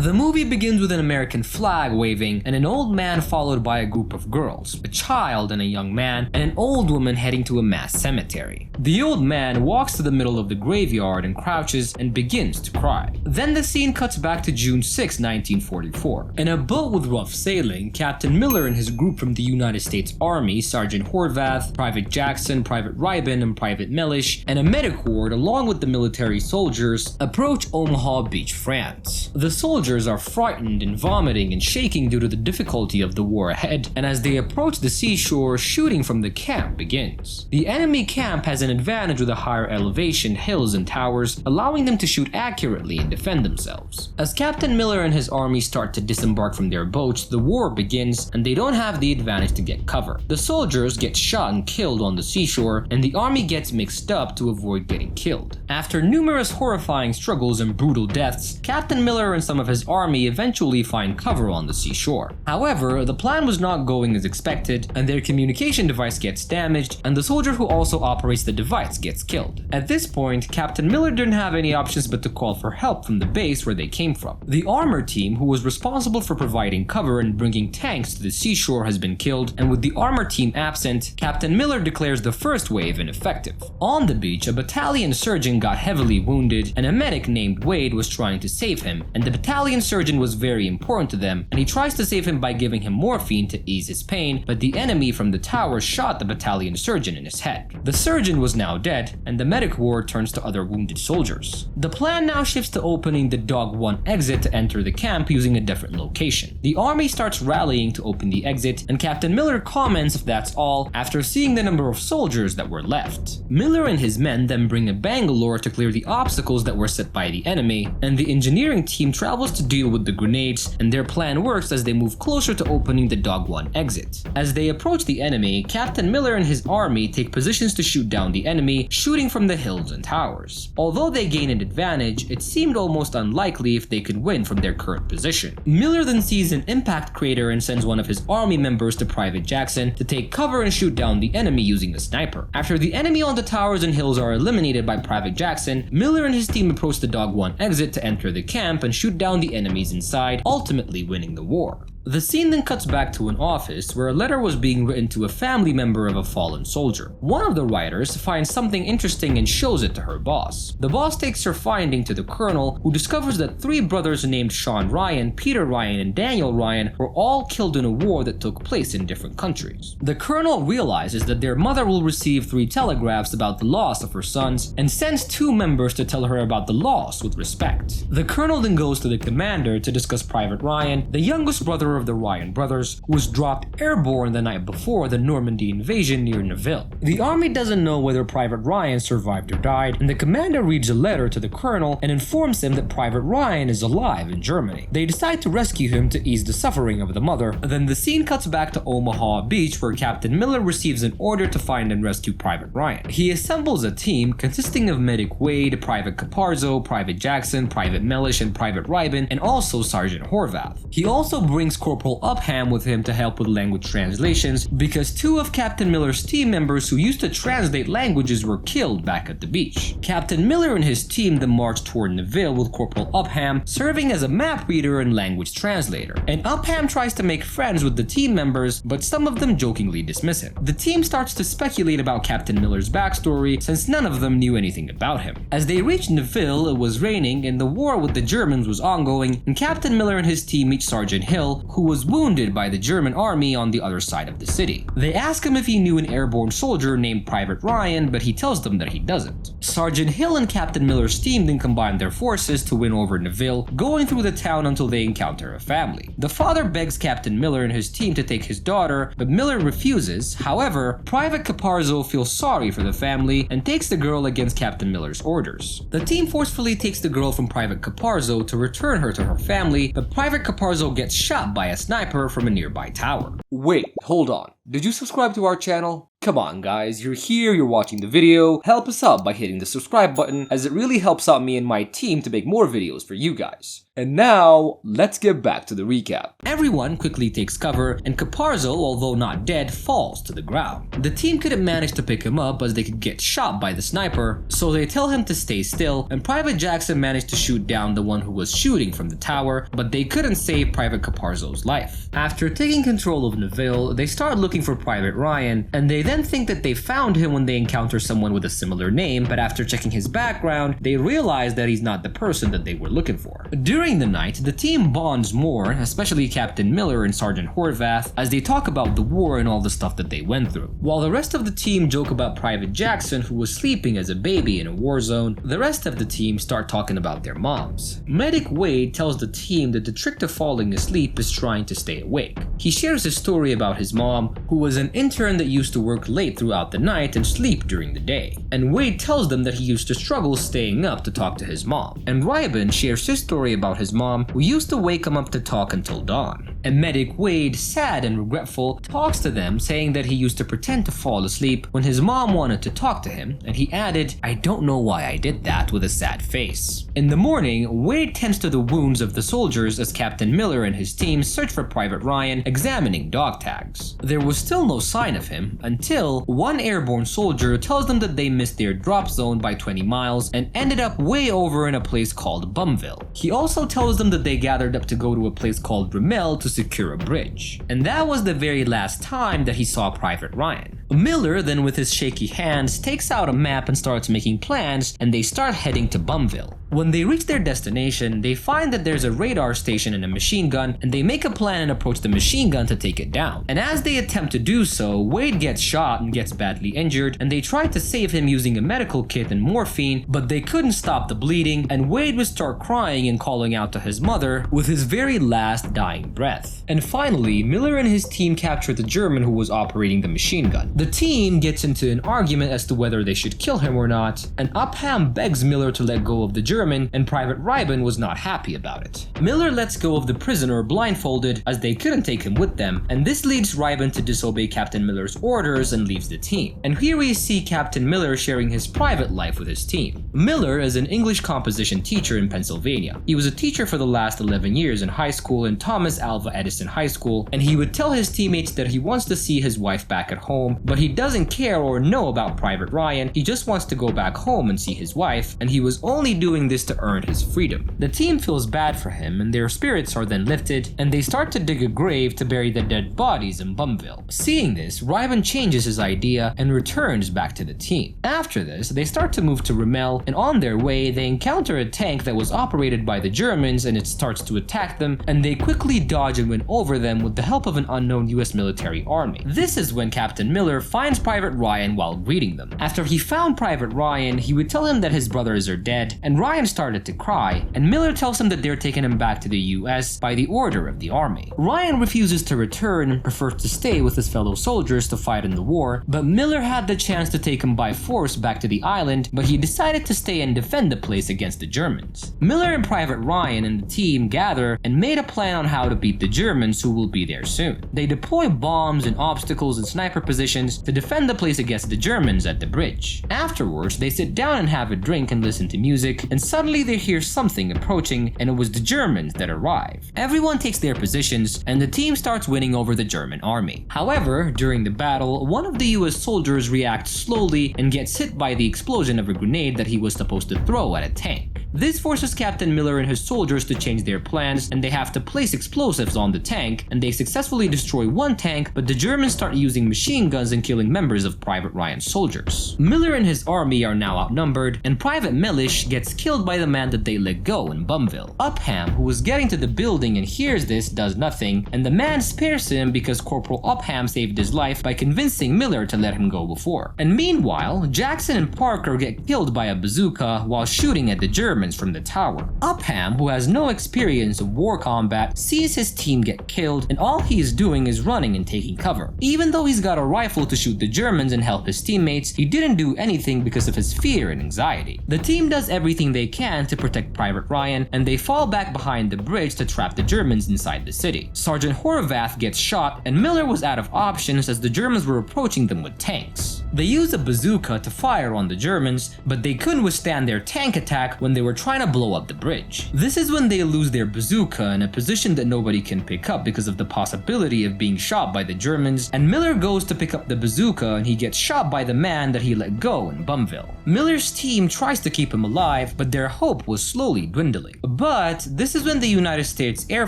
The movie begins with an American flag waving and an old man followed by a group of girls, a child and a young man, and an old woman heading to a mass cemetery. The old man walks to the middle of the graveyard and crouches and begins to cry. Then the scene cuts back to June 6, 1944. In a boat with rough sailing, Captain Miller and his group from the United States Army, Sergeant Horvath, Private Jackson, Private Ribin, and Private Mellish, and a medic ward along with the military soldiers, approach Omaha Beach, France. The soldiers are frightened and vomiting and shaking due to the difficulty of the war ahead, and as they approach the seashore, shooting from the camp begins. The enemy camp has an advantage with a higher elevation, hills, and towers, allowing them to shoot accurately and defend themselves. As Captain Miller and his army start to disembark from their boats, the war begins, and they don't have the advantage to get cover. The soldiers get shot and killed on the seashore, and the army gets mixed up to avoid getting killed. After numerous horrifying struggles and brutal deaths, Captain Miller and some of his army eventually find cover on the seashore. However, the plan was not going as expected, and their communication device gets damaged, and the soldier who also operates the device gets killed. At this point, Captain Miller didn't have any options but to call for help from the base where they came from. The armor team, who was responsible for providing cover and bringing tanks to the seashore, has been killed, and with the armor team absent, Captain Miller declares the first wave ineffective. On the beach, a battalion surgeon got heavily wounded, and a medic named Wade was trying to save him, and the battalion surgeon was very important to them, and he tries to save him by giving him morphine to ease his pain, but the enemy from the tower shot the battalion surgeon in his head. The surgeon was now dead, and the medic ward turns to other wounded soldiers. The plan now shifts to opening the WWII exit to enter the camp using a different location. The army starts rallying to open the exit, and Captain Miller comments if that's all after seeing the number of soldiers that were left. Miller and his men then bring a Bangalore to clear the obstacles that were set by the enemy, and the engineering team travels to deal with the grenades, and their plan works as they move closer to opening the WWII exit. As they approach the enemy, Captain Miller and his army take positions to shoot down the enemy, shooting from the hills and towers. Although they gain an advantage, it seemed almost unlikely if they could win from their current position. Miller then sees an impact crater and sends one of his army members to Private Jackson to take cover and shoot down the enemy using a sniper. After the enemy on the towers and hills are eliminated by Private Jackson, Miller and his team approach the WWII exit to enter the camp and shoot down the enemies inside, ultimately winning the war. The scene then cuts back to an office where a letter was being written to a family member of a fallen soldier. One of the writers finds something interesting and shows it to her boss. The boss takes her finding to the colonel, who discovers that 3 brothers named Sean Ryan, Peter Ryan, and Daniel Ryan were all killed in a war that took place in different countries. The colonel realizes that their mother will receive 3 telegraphs about the loss of her sons and sends 2 members to tell her about the loss with respect. The colonel then goes to the commander to discuss Private Ryan, the youngest brother of the Ryan brothers, who was dropped airborne the night before the Normandy invasion near Neville. The army doesn't know whether Private Ryan survived or died, and the commander reads a letter to the colonel and informs him that Private Ryan is alive in Germany. They decide to rescue him to ease the suffering of the mother. Then the scene cuts back to Omaha Beach, where Captain Miller receives an order to find and rescue Private Ryan. He assembles a team consisting of Medic Wade, Private Caparzo, Private Jackson, Private Mellish, and Private Ribin, and also Sergeant Horvath. He also brings Corporal Upham with him to help with language translations, because 2 of Captain Miller's team members who used to translate languages were killed back at the beach. Captain Miller and his team then march toward Neville with Corporal Upham serving as a map reader and language translator. And Upham tries to make friends with the team members, but some of them jokingly dismiss him. The team starts to speculate about Captain Miller's backstory, since none of them knew anything about him. As they reach Neville, it was raining and the war with the Germans was ongoing, and Captain Miller and his team meet Sergeant Hill, who was wounded by the German army on the other side of the city. They ask him if he knew an airborne soldier named Private Ryan, but he tells them that he doesn't. Sergeant Hill and Captain Miller's team then combine their forces to win over Neville, going through the town until they encounter a family. The father begs Captain Miller and his team to take his daughter, but Miller refuses. However, Private Caparzo feels sorry for the family and takes the girl against Captain Miller's orders. The team forcefully takes the girl from Private Caparzo to return her to her family, but Private Caparzo gets shot by a sniper from a nearby tower. Wait, hold on. Did you subscribe to our channel? Come on guys, you're here, you're watching the video, help us out by hitting the subscribe button as it really helps out me and my team to make more videos for you guys. And now, let's get back to the recap. Everyone quickly takes cover, and Caparzo, although not dead, falls to the ground. The team couldn't manage to pick him up as they could get shot by the sniper, so they tell him to stay still, and Private Jackson managed to shoot down the one who was shooting from the tower, but they couldn't save Private Caparzo's life. After taking control of Neville, they start looking for Private Ryan, and they then think that they found him when they encounter someone with a similar name, but after checking his background, they realize that he's not the person that they were looking for. During the night, the team bonds more, especially Captain Miller and Sergeant Horvath, as they talk about the war and all the stuff that they went through. While the rest of the team joke about Private Jackson, who was sleeping as a baby in a war zone, the rest of the team start talking about their moms. Medic Wade tells the team that the trick to falling asleep is trying to stay awake. He shares a story about his mom, who was an intern that used to work late throughout the night and sleep during the day. And Wade tells them that he used to struggle staying up to talk to his mom. And Ryben shares his story about his mom, who used to wake him up to talk until dawn. And Medic Wade, sad and regretful, talks to them saying that he used to pretend to fall asleep when his mom wanted to talk to him, and he added, "I don't know why I did that," with a sad face. In the morning, Wade tends to the wounds of the soldiers as Captain Miller and his team search for Private Ryan, examining dog tags. There was still no sign of him until one airborne soldier tells them that they missed their drop zone by 20 miles and ended up way over in a place called Bumville. He also tells them that they gathered up to go to a place called Rimmel to secure a bridge. And that was the very last time that he saw Private Ryan. Miller then, with his shaky hands, takes out a map and starts making plans, and they start heading to Bumville. When they reach their destination, they find that there's a radar station and a machine gun, and they make a plan and approach the machine gun to take it down. And as they attempt to do so, Wade gets shot and gets badly injured, and they try to save him using a medical kit and morphine, but they couldn't stop the bleeding, and Wade would start crying and calling out to his mother with his very last dying breath. And finally, Miller and his team capture the German who was operating the machine gun. The team gets into an argument as to whether they should kill him or not, and Upham begs Miller to let go of the German, and Private Ryben was not happy about it. Miller lets go of the prisoner blindfolded as they couldn't take him with them, and this leads Ryben to disobey Captain Miller's orders and leaves the team. And here we see Captain Miller sharing his private life with his team. Miller is an English composition teacher in Pennsylvania. He was a teacher for the last 11 years in high school in Thomas Alva Edison High School, and he would tell his teammates that he wants to see his wife back at home, but he doesn't care or know about Private Ryan. He just wants to go back home and see his wife, and he was only doing this to earn his freedom. The team feels bad for him, and their spirits are then lifted, and they start to dig a grave to bury the dead bodies in Bumville. Seeing this, Ryben changes his idea and returns back to the team. After this, they start to move to Rimmel, and on their way, they encounter a tank that was operated by the Germans, and it starts to attack them, and they quickly dodge and win over them with the help of an unknown US military army. This is when Captain Miller finds Private Ryan while greeting them. After he found Private Ryan, he would tell him that his brothers are dead, and Ryan started to cry, and Miller tells him that they're taking him back to the US by the order of the army. Ryan refuses to return and prefers to stay with his fellow soldiers to fight in the war, but Miller had the chance to take him by force back to the island, but he decided to stay and defend the place against the Germans. Miller and Private Ryan and the team gather and made a plan on how to beat the Germans, who will be there soon. They deploy bombs and obstacles and sniper positions to defend the place against the Germans at the bridge. Afterwards, they sit down and have a drink and listen to music, and suddenly they hear something approaching, and it was the Germans that arrive. Everyone takes their positions, and the team starts winning over the German army. However, during the battle, one of the US soldiers reacts slowly and gets hit by the explosion of a grenade that he was supposed to throw at a tank. This forces Captain Miller and his soldiers to change their plans, and they have to place explosives on the tank, and they successfully destroy one tank, but the Germans start using machine guns and killing members of Private Ryan's soldiers. Miller and his army are now outnumbered, and Private Mellish gets killed by the man that they let go in Bumville. Upham, who was getting to the building and hears this, does nothing, and the man spares him because Corporal Upham saved his life by convincing Miller to let him go before. And meanwhile, Jackson and Parker get killed by a bazooka while shooting at the Germans, Germans from the tower. Upham, who has no experience of war combat, sees his team get killed, and all he is doing is running and taking cover. Even though he's got a rifle to shoot the Germans and help his teammates, he didn't do anything because of his fear and anxiety. The team does everything they can to protect Private Ryan, and they fall back behind the bridge to trap the Germans inside the city. Sergeant Horvath gets shot, and Miller was out of options as the Germans were approaching them with tanks. They used a bazooka to fire on the Germans, but they couldn't withstand their tank attack when they were trying to blow up the bridge. This is when they lose their bazooka in a position that nobody can pick up because of the possibility of being shot by the Germans, and Miller goes to pick up the bazooka and he gets shot by the man that he let go in Bumville. Miller's team tries to keep him alive, but their hope was slowly dwindling. But this is when the United States Air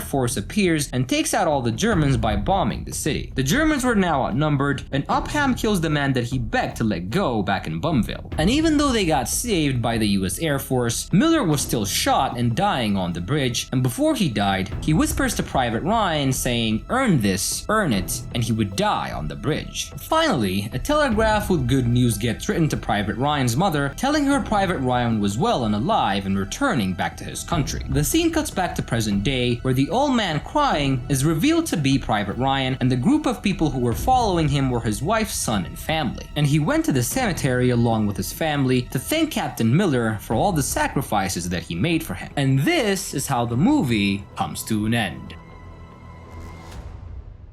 Force appears and takes out all the Germans by bombing the city. The Germans were now outnumbered, and Upham kills the man that he begged to let go back in Bumville. And even though they got saved by the US Air Force, Miller was still shot and dying on the bridge, and before he died, he whispers to Private Ryan saying, "Earn this, earn it," and he would die on the bridge. Finally, a telegraph with good news gets written to Private Ryan's mother, telling her Private Ryan was well and alive and returning back to his country. The scene cuts back to present day, where the old man crying is revealed to be Private Ryan, and the group of people who were following him were his wife, son, and family. And he went to the cemetery along with his family to thank Captain Miller for all the sacrifices that he made for him. And this is how the movie comes to an end.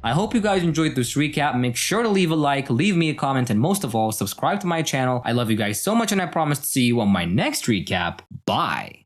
I hope you guys enjoyed this recap. Make sure to leave a like, leave me a comment, and most of all, subscribe to my channel. I love you guys so much, and I promise to see you on my next recap. Bye!